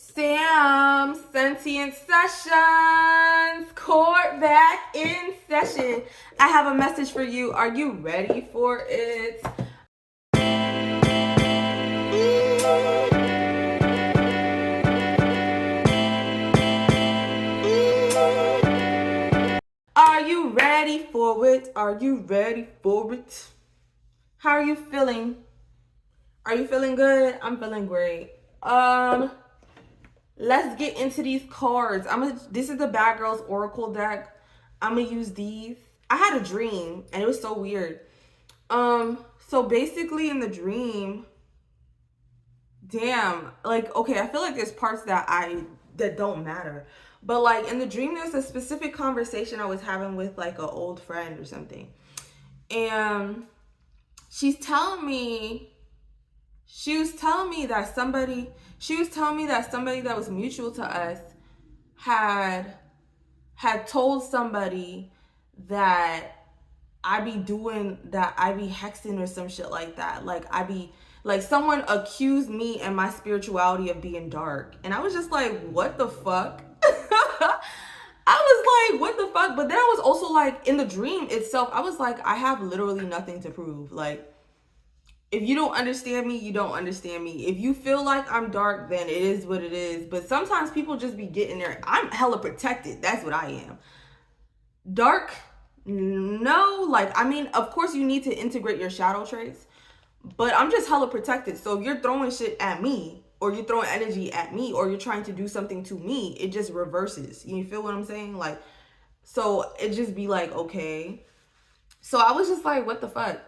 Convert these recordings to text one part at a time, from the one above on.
Sam, Sentient Sessions, court back in session. I have a message for you. Are you ready for it? Are you ready for it? Are you ready for it? How are you feeling? Are you feeling good? I'm feeling great. Let's get into these cards. This is the Bad Girls Oracle deck. I'm gonna use these. I had a dream and it was so weird. So basically in the dream, okay, I feel like there's parts that don't matter. But like in the dream, there's a specific conversation I was having with like an old friend or something. And she was telling me that somebody that was mutual to us had told somebody that I be hexing or some shit like that. Like someone accused me and my spirituality of being dark. And I was just like, what the fuck? I was like, what the fuck? But then I was also like, in the dream itself, I was like, I have literally nothing to prove. Like, if you don't understand me, you don't understand me. If you feel like I'm dark, then it is what it is. But sometimes people just be getting there. I'm hella protected. That's what I am. Dark, no. Like, I mean, of course you need to integrate your shadow traits. But I'm just hella protected. So if you're throwing shit at me, or you're throwing energy at me, or you're trying to do something to me, it just reverses. You feel what I'm saying? Like, so it just be like, okay. So I was just like, what the fuck?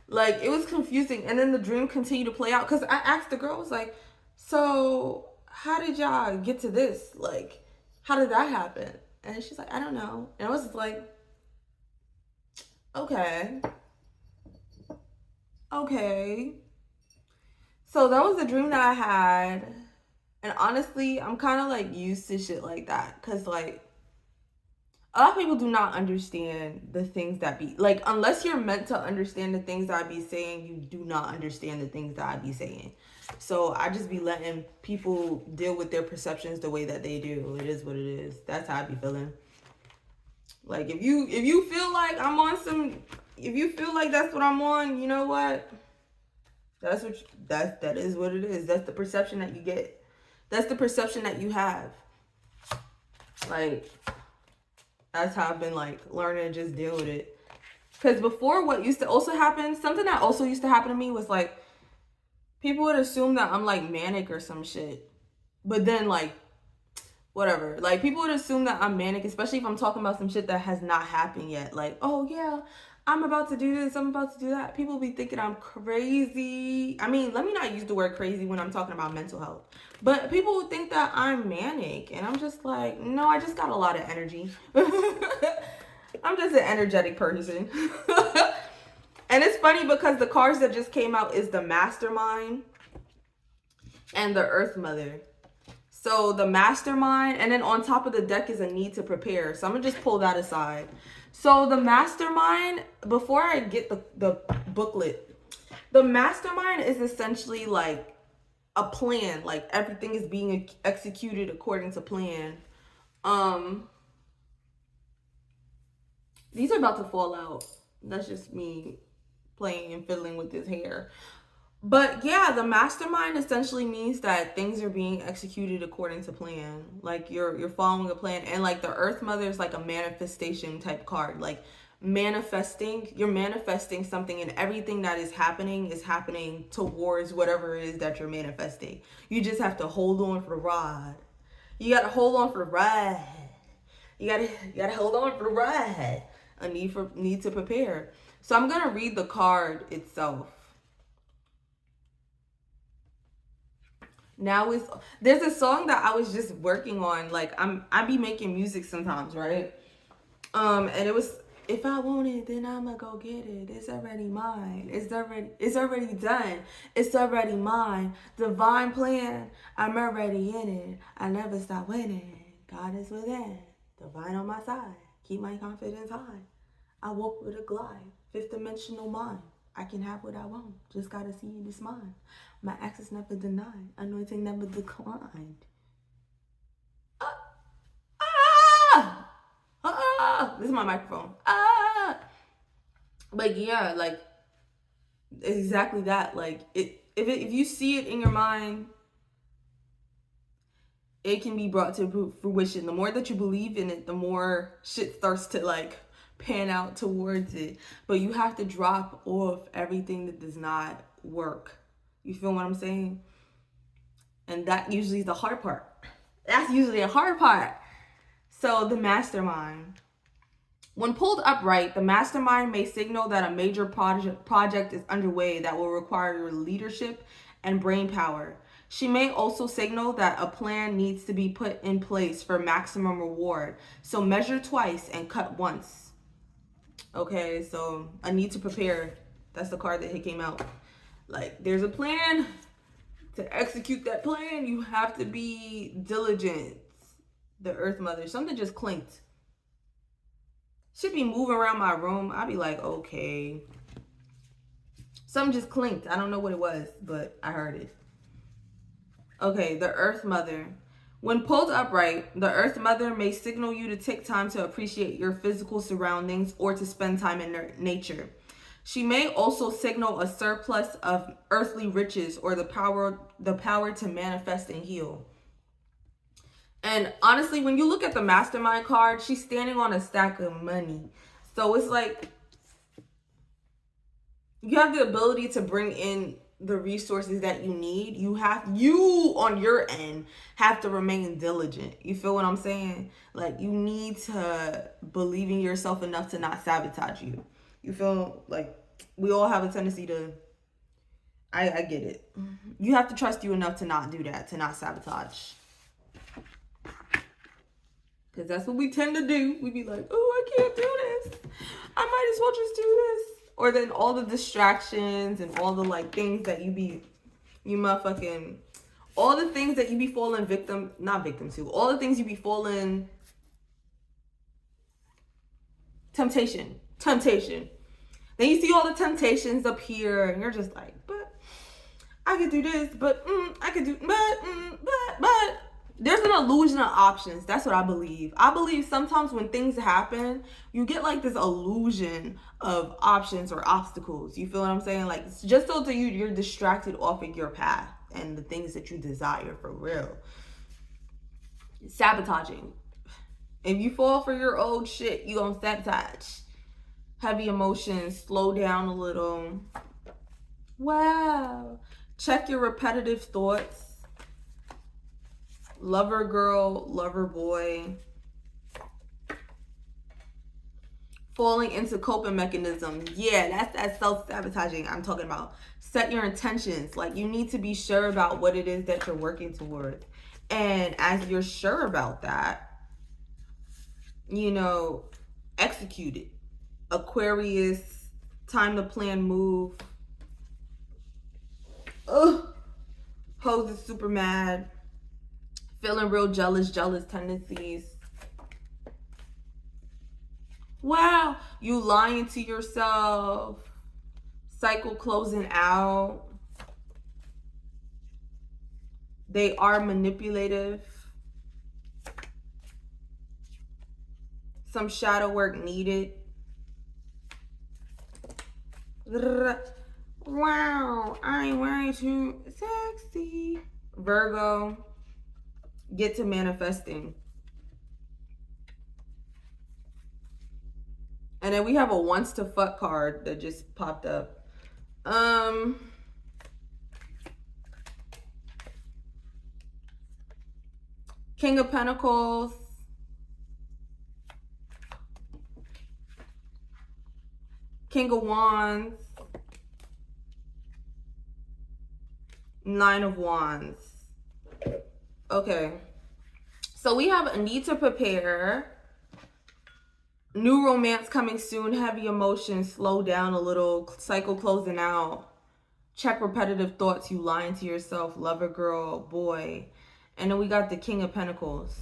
Like, it was confusing. And then the dream continued to play out. Because I asked the girl, I was like, so how did y'all get to this? Like, how did that happen? And she's like, I don't know. And I was just like, okay. So that was the dream that I had. And honestly, I'm kind of like used to shit like that. Because like, a lot of people do not understand the things that be like, unless you're meant to understand the things that I be saying, you do not understand the things that I be saying. So I just be letting people deal with their perceptions the way that they do. It is what it is. That's how I be feeling. Like, if you feel like I'm on some, if you feel like that's what I'm on, you know what? That is what it is. That's the perception that you get. That's the perception that you have. Like, that's how I've been like learning to just deal with it. Because before, what used to also happen, something that also used to happen to me was like, people would assume that I'm like manic or some shit. But then like, whatever. Like, people would assume that I'm manic, especially if I'm talking about some shit that has not happened yet. Like, oh yeah, I'm about to do this, I'm about to do that. People be thinking I'm crazy. I mean, let me not use the word crazy when I'm talking about mental health. But people would think that I'm manic. And I'm just like, no, I just got a lot of energy. I'm just an energetic person. And it's funny because the cards that just came out is the Mastermind and the Earth Mother. So the Mastermind, and then on top of the deck is a Need to Prepare. So I'm going to just pull that aside. So the Mastermind, before I get the booklet, the Mastermind is essentially like a plan. Like, everything is being executed according to plan. These are about to fall out. That's just me playing and fiddling with this hair. But yeah, the Mastermind essentially means that things are being executed according to plan. Like, you're following a plan. And like the Earth Mother is like a manifestation type card. Like, you're manifesting something, and everything that is happening towards whatever it is that you're manifesting. You just have to hold on for the ride. You gotta hold on for the ride. You gotta hold on for the ride. A need to prepare. So I'm gonna read the card itself. Now there's a song that I was just working on. Like, I be making music sometimes, right? And it was, if I want it, then I'ma go get it. It's already mine. It's already done. It's already mine. Divine plan. I'm already in it. I never stop winning. God is within. Divine on my side. Keep my confidence high. I walk with a glide. Fifth dimensional mind. I can have what I want. Just gotta see it, it's mine. My access never denied. Anointing never declined. Ah, this is my microphone. But yeah, like exactly that. Like if you see it in your mind, it can be brought to fruition. The more that you believe in it, the more shit starts to like pan out towards it. But you have to drop off everything that does not work. You feel what I'm saying? And that usually is the hard part. That's usually a hard part. So the mastermind. When pulled upright, the mastermind may signal that a major project is underway that will require your leadership and brain power. She may also signal that a plan needs to be put in place for maximum reward. So measure twice and cut once. Okay, so a need to prepare. That's the card that came out. Like, there's a plan. To execute that plan, you have to be diligent. The Earth Mother. Something just clinked. Should be moving around my room. I'd be like, okay. Something just clinked. I don't know what it was, but I heard it. Okay, the Earth Mother. When pulled upright, the Earth Mother may signal you to take time to appreciate your physical surroundings or to spend time in nature. She may also signal a surplus of earthly riches or the power to manifest and heal. And honestly, when you look at the mastermind card, she's standing on a stack of money. So it's like you have the ability to bring in the resources that you need. You on your end have to remain diligent. You feel what I'm saying? Like, you need to believe in yourself enough to not sabotage you. You feel like we all have a tendency to, I get it. You have to trust you enough to not do that, to not sabotage. Because that's what we tend to do. We be like, oh, I can't do this. I might as well just do this. Or then all the distractions and all the like things that all the things that you be falling not victim to. All the things you be falling, temptation. Then you see all the temptations up here and you're just like, but I could do this, but I could do, but. There's an illusion of options. That's what I believe. I believe sometimes when things happen, you get like this illusion of options or obstacles. You feel what I'm saying? Like, it's just so that you're distracted off of your path and the things that you desire for real. Sabotaging. If you fall for your old shit, you gonna sabotage. Heavy emotions, slow down a little. Wow. Check your repetitive thoughts. Lover girl, lover boy. Falling into coping mechanism. Yeah, that's that self-sabotaging I'm talking about. Set your intentions. Like, you need to be sure about what it is that you're working towards. And as you're sure about that, execute it. Aquarius, time to plan, move. Ugh. Hoes is super mad. Feeling real jealous tendencies. Wow, you lying to yourself. Cycle closing out. They are manipulative. Some shadow work needed. Wow, I'm way too sexy. Virgo, get to manifesting. And then we have a wants to fuck card that just popped up. King of Pentacles. King of Wands. Nine of Wands. Okay. So we have a need to prepare. New romance coming soon. Heavy emotions. Slow down a little. Cycle closing out. Check repetitive thoughts. You lying to yourself. Lover girl, boy. And then we got the King of Pentacles.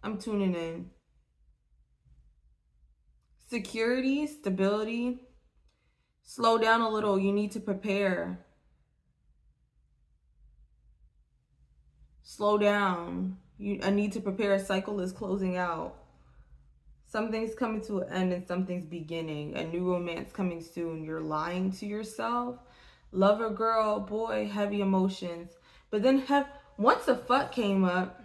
I'm tuning in. security, stability. Slow down a little. You need to prepare. Slow down. I need to prepare. A cycle is closing out. Something's coming to an end and something's beginning. A new romance coming soon. You're lying to yourself. Lover, girl, boy, heavy emotions. But then once the fuck came up,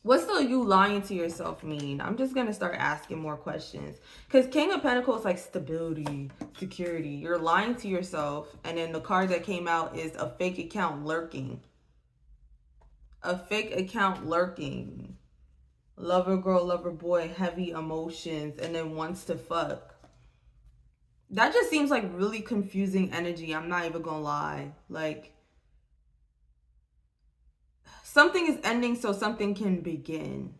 what's the you lying to yourself mean? I'm just going to start asking more questions. Because King of Pentacles, like stability, security. You're lying to yourself. And then the card that came out is a fake account lurking. A fake account lurking. Lover, girl, lover, boy, heavy emotions. And then wants to fuck. That just seems like really confusing energy. I'm not even gonna lie. Like, something is ending so something can begin.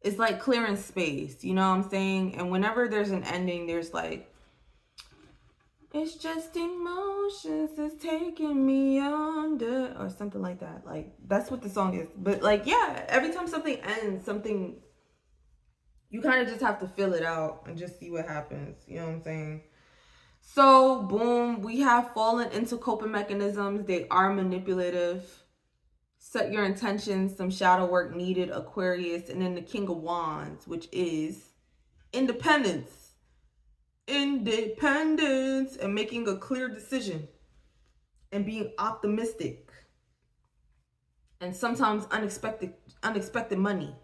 It's like clearing space, you know what I'm saying? And whenever there's an ending, there's like, it's just emotions that's taking me under, or something like that. Like, that's what the song is. But like, yeah, every time something ends, something, you kind of just have to feel it out and just see what happens. You know what I'm saying? So, boom, we have fallen into coping mechanisms. They are manipulative. Set your intentions, some shadow work needed, Aquarius. And then the King of Wands, which is independence. Independence and making a clear decision and being optimistic. And sometimes unexpected money.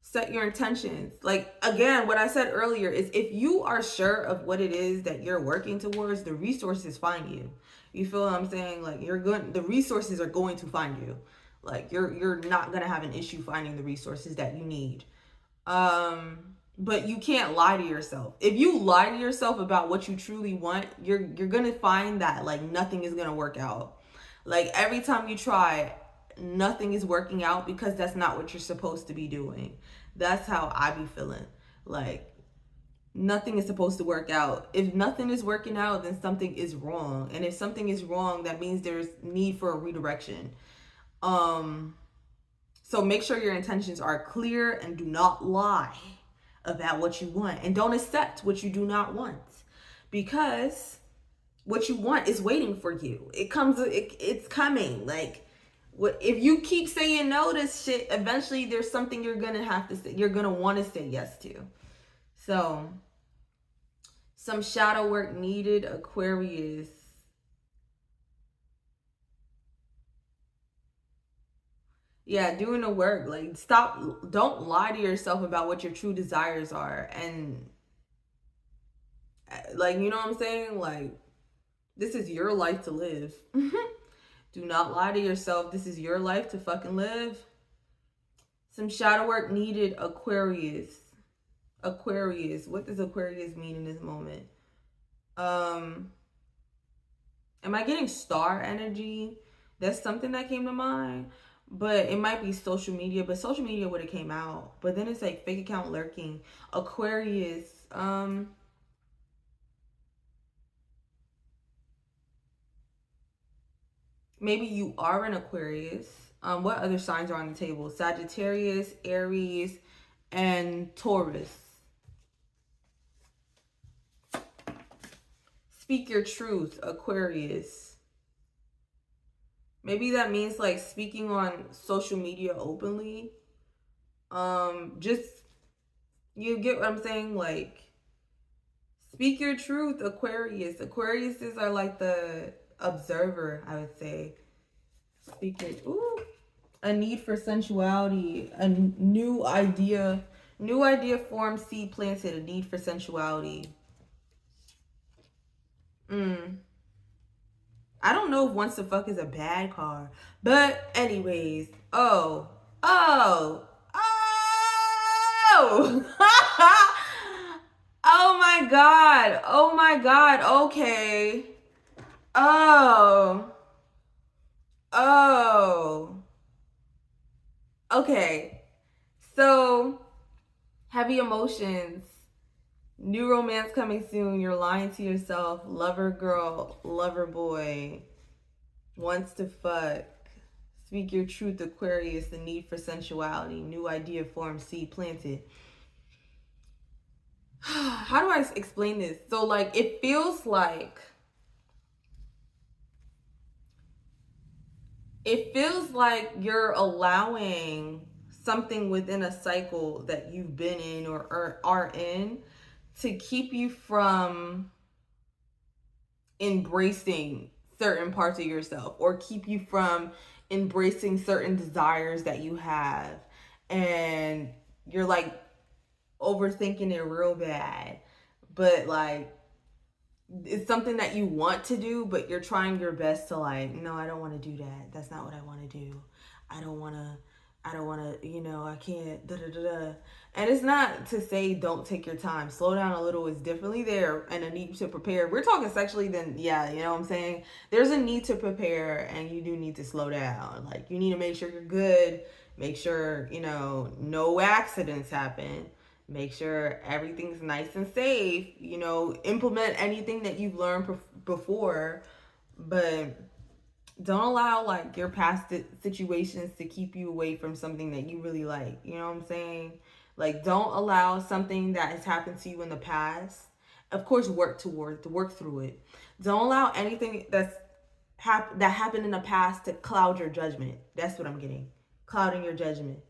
Set your intentions. Like, again, what I said earlier is if you are sure of what it is that you're working towards, the resources find you. You feel what I'm saying? Like, the resources are going to find you. Like, you're not going to have an issue finding the resources that you need. But you can't lie to yourself. If you lie to yourself about what you truly want, you're going to find that like nothing is going to work out. Like, every time you try, nothing is working out because that's not what you're supposed to be doing. That's how I be feeling. Like, nothing is supposed to work out. If nothing is working out, then something is wrong. And if something is wrong, that means there's need for a redirection. So make sure your intentions are clear and do not lie about what you want. And don't accept what you do not want. Because what you want is waiting for you. It's coming. Like, if you keep saying no to shit, eventually there's something you're gonna have to say, you're gonna want to say yes to. So, some shadow work needed, Aquarius. Yeah, doing the work. Like, don't lie to yourself about what your true desires are. And like, you know what I'm saying? Like, this is your life to live. Do not lie to yourself. This is your life to fucking live. Some shadow work needed, Aquarius. Aquarius. What does Aquarius mean in this moment? Am I getting star energy? That's something that came to mind. But it might be social media. But social media would have came out. But then it's like fake account lurking. Aquarius. Maybe you are an Aquarius. What other signs are on the table? Sagittarius, Aries, and Taurus. Speak your truth, Aquarius. Maybe that means like speaking on social media openly. Just, you get what I'm saying? Like, speak your truth, Aquarius. Aquariuses are like the observer, I would say. Speak your, ooh. A need for sensuality, a new idea formed, seed planted, a need for sensuality. I don't know if Wants to Fuck is a bad card, but anyways, oh, oh my god, okay, okay, so heavy emotions, new romance coming soon, you're lying to yourself, lover girl, lover boy, wants to fuck, Speak your truth, Aquarius. The need for sensuality. New idea formed, seed planted. How do I explain this? So, like, it feels like you're allowing something within a cycle that you've been in or are in to keep you from embracing certain parts of yourself, or keep you from embracing certain desires that you have, and you're like overthinking it real bad, but like it's something that you want to do, but you're trying your best to like, no, I don't want to do that. That's not what I want to do. I don't want to, I can't, da da da da. And it's not to say don't take your time. Slow down a little is definitely there, and a need to prepare. If we're talking sexually, then yeah, you know what I'm saying? There's a need to prepare, and you do need to slow down. Like, you need to make sure you're good, make sure, no accidents happen. Make sure everything's nice and safe. Implement anything that you've learned before, but don't allow like your past situations to keep you away from something that you really like. You know what I'm saying? Like, don't allow something that has happened to you in the past. Of course, work through it. Don't allow anything that happened in the past to cloud your judgment. That's what I'm getting. Clouding your judgment.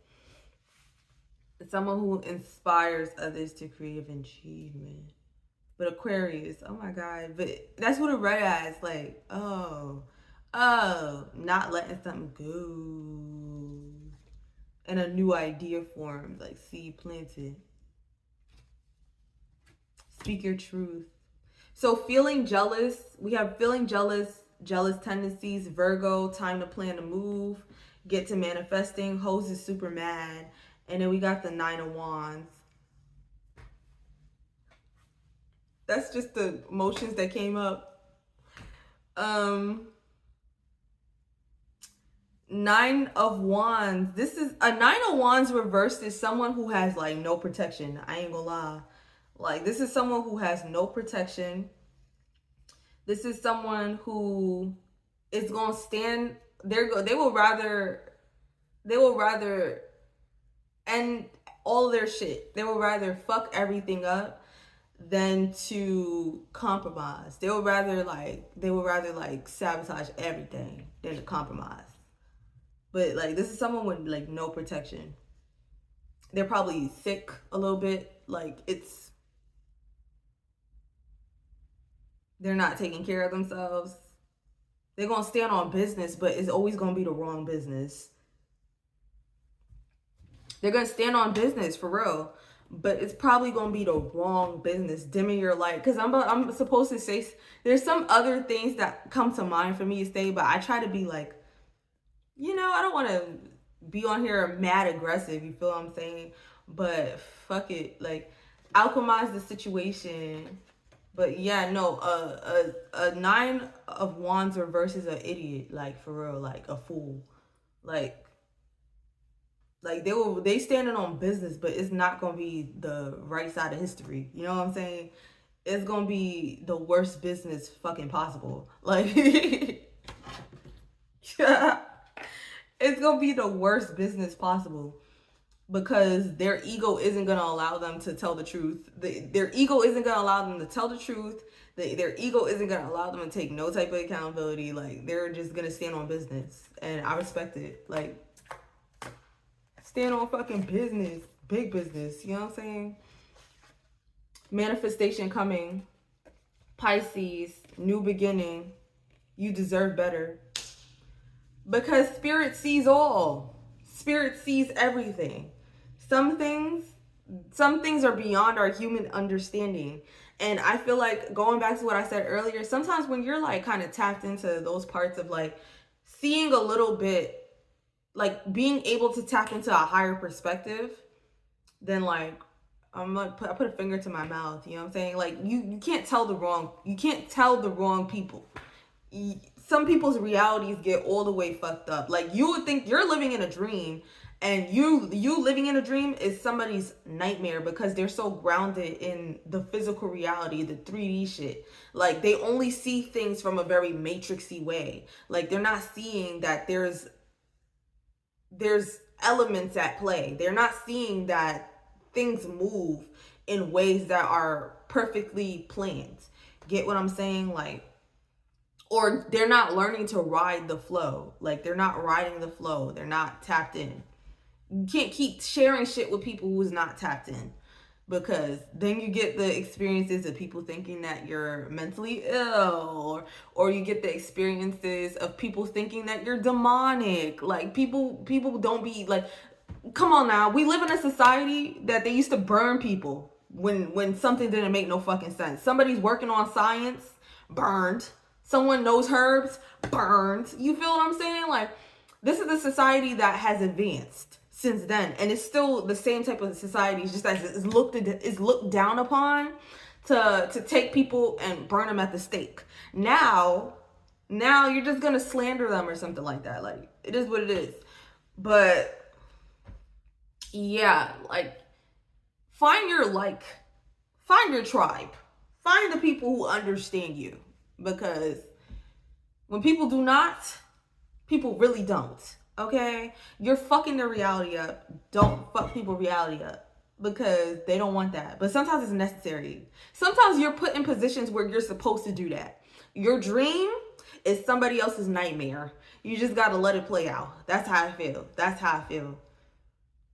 Someone who inspires others to creative achievement. But Aquarius, oh my God. But that's what it read as. Like, not letting something go. And a new idea formed, like seed planted. Speak your truth. So feeling jealous, we have feeling jealous tendencies, Virgo, time to plan to move, get to manifesting, hoes is super mad. And then we got the 9 of Wands. That's just the emotions that came up. 9 of Wands. This is a 9 of Wands reversed is someone who has like no protection. I ain't gonna lie. Like, this is someone who has no protection. This is someone who is gonna stand. They will rather end all their shit. They will rather fuck everything up than to compromise. They would rather sabotage everything than to compromise. But like, this is someone with like no protection. They're probably sick a little bit. Like, they're not taking care of themselves. They're gonna stand on business, but it's always gonna be the wrong business. They're gonna stand on business for real, but it's probably gonna be the wrong business. Dimming your light, because I'm supposed to say there's some other things that come to mind for me to say, but I try to be like, I don't want to be on here mad aggressive. You feel what I'm saying? But fuck it, like, alchemize the situation. But yeah, no, a 9 of Wands reverses an idiot, like for real, like a fool, like they standing on business, but it's not gonna be the right side of history. You know what I'm saying? It's gonna be the worst business fucking possible. Like, yeah, it's gonna be the worst business possible, because their ego isn't gonna allow them to tell the truth. Their ego isn't gonna allow them to tell the truth. Their ego isn't gonna allow them to take no type of accountability. Like, they're just gonna stand on business, and I respect it. Like, stand on fucking business, big business. You know what I'm saying? Manifestation coming. Pisces, new beginning. You deserve better. Because Spirit sees all. Spirit sees everything. Some things are beyond our human understanding. And I feel like, going back to what I said earlier, sometimes when you're like kind of tapped into those parts of like seeing a little bit, like being able to tap into a higher perspective, then like, I put a finger to my mouth. You know what I'm saying? Like, you can't tell the wrong people. Some people's realities get all the way fucked up. Like, you would think you're living in a dream, and you living in a dream is somebody's nightmare, because they're so grounded in the physical reality, the 3D shit. Like, they only see things from a very matrixy way. Like, they're not seeing that there's there's elements at play. They're not seeing that things move in ways that are perfectly planned. Get what I'm saying? Like, or they're not learning to ride the flow. Like, they're not riding the flow. They're not tapped in. You can't keep sharing shit with people who's not tapped in, because then you get the experiences of people thinking that you're mentally ill, or you get the experiences of people thinking that you're demonic. Like, people don't be like, come on now, we live in a society that they used to burn people when something didn't make no fucking sense. Somebody's working on science, burned. Someone knows herbs, burned. You feel what I'm saying? Like, this is a society that has advanced since then, and it's still the same type of society. It's just that it's looked down upon to take people and burn them at the stake. Now you're just gonna slander them or something like that. Like, it is what it is. But yeah, like, find your tribe, find the people who understand you, because when people do not, people really don't. Okay, you're fucking their reality up. Don't fuck people's reality up, because they don't want that. But sometimes it's necessary. Sometimes you're put in positions where you're supposed to do that. Your dream is somebody else's nightmare. You just gotta let it play out. That's how I feel.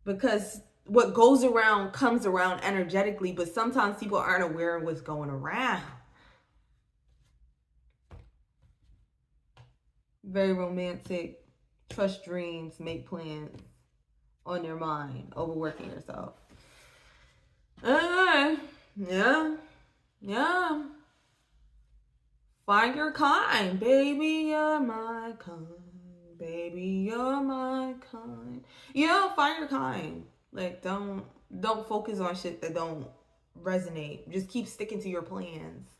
Because what goes around comes around energetically, but sometimes people aren't aware of what's going around. Very romantic. Trust dreams, make plans on your mind, overworking yourself. Yeah. Find your kind, baby, you're my kind. Baby, you're my kind. Yeah, find your kind. Like, don't focus on shit that don't resonate. Just keep sticking to your plans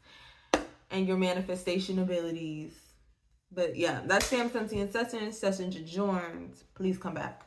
and your manifestation abilities. But yeah, that's Sam Sensei and Session adjourned. Please come back.